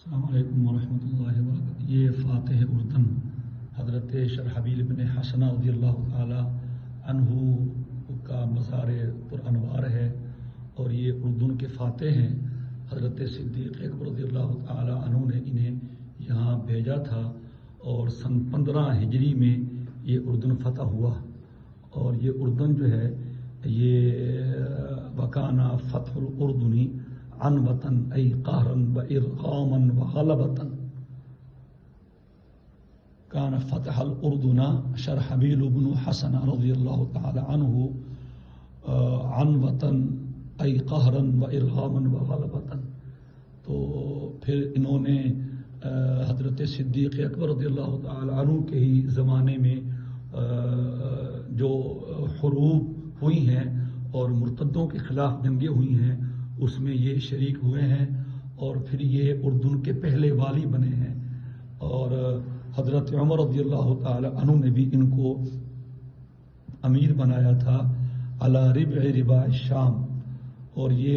السلام علیکم ورحمۃ اللہ وبرکاتہ۔ یہ فاتح اردن حضرت شرحبیل بن حسنہ رضی اللہ تعالی عنہ کا مزار پر انوار ہے، اور یہ اردن کے فاتح ہیں۔ حضرت صدیق اکبر رضی اللہ تعالی عنہ نے انہیں یہاں بھیجا تھا، اور سن 15 ہجری میں یہ اردن فتح ہوا۔ اور یہ اردن جو ہے یہ وکانا فتح الاردنی عن وطن ای قہرا و ارغاما و غلبتا، کان فتح الاردن شرحبیل بن حسنہ رضی اللہ تعالی عنہ عن وطن ای قہرا و ارغاما و غلبتا۔ تو پھر انہوں نے حضرت صدیق اکبر رضی اللہ تعالی عنہ کے ہی زمانے میں جو حروب ہوئی ہیں اور مرتدوں کے خلاف جنگیں ہوئی ہیں، اس میں یہ شریک ہوئے ہیں، اور پھر یہ اردن کے پہلے والی بنے ہیں۔ اور حضرت عمر رضی اللہ تعالی عنہ نے بھی ان کو امیر بنایا تھا علی ربع رباع الشام، اور یہ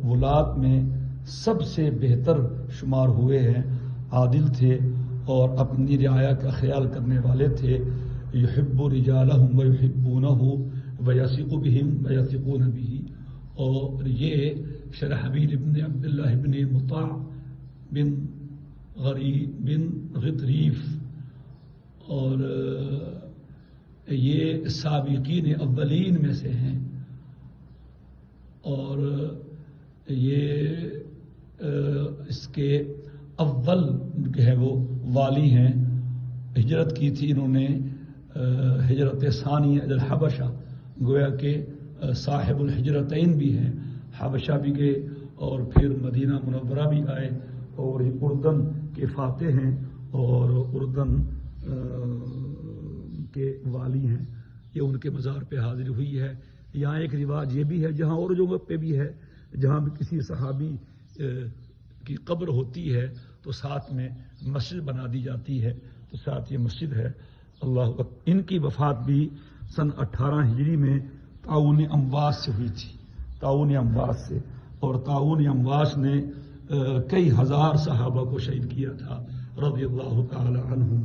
ولات میں سب سے بہتر شمار ہوئے ہیں، عادل تھے اور اپنی رعایا کا خیال کرنے والے تھے۔ یحب رجالہم ویحبونہ ویثق بہم ویثقون بہ۔ اور یہ شرحبیل بن عبداللہ بن مطاع بن غطریف، اور یہ سابقین اولین میں سے ہیں، اور یہ اس کے اول جو ہے وہ والی ہیں۔ ہجرت کی تھی انہوں نے ہجرت ثانیہ الی الحبشہ، گویا کہ صاحب الحجرتین بھی ہیں، حبشہ بھی گئے اور پھر مدینہ منورہ بھی آئے، اور یہ اردن کے فاتح ہیں اور اردن کے والی ہیں۔ یہ ان کے مزار پہ حاضر ہوئی ہے۔ یہاں ایک رواج یہ بھی ہے، جہاں اور جگہ پہ بھی ہے، جہاں بھی کسی صحابی کی قبر ہوتی ہے تو ساتھ میں مسجد بنا دی جاتی ہے، تو ساتھ یہ مسجد ہے۔ اللہ اکبر۔ ان کی وفات بھی سن 18 ہجری میں طاعون امواس سے ہوئی تھی، طاعون امواس سے، اور طاعون امواس نے کئی ہزار صحابہ کو شہید کیا تھا رضی اللہ تعالی عنہم۔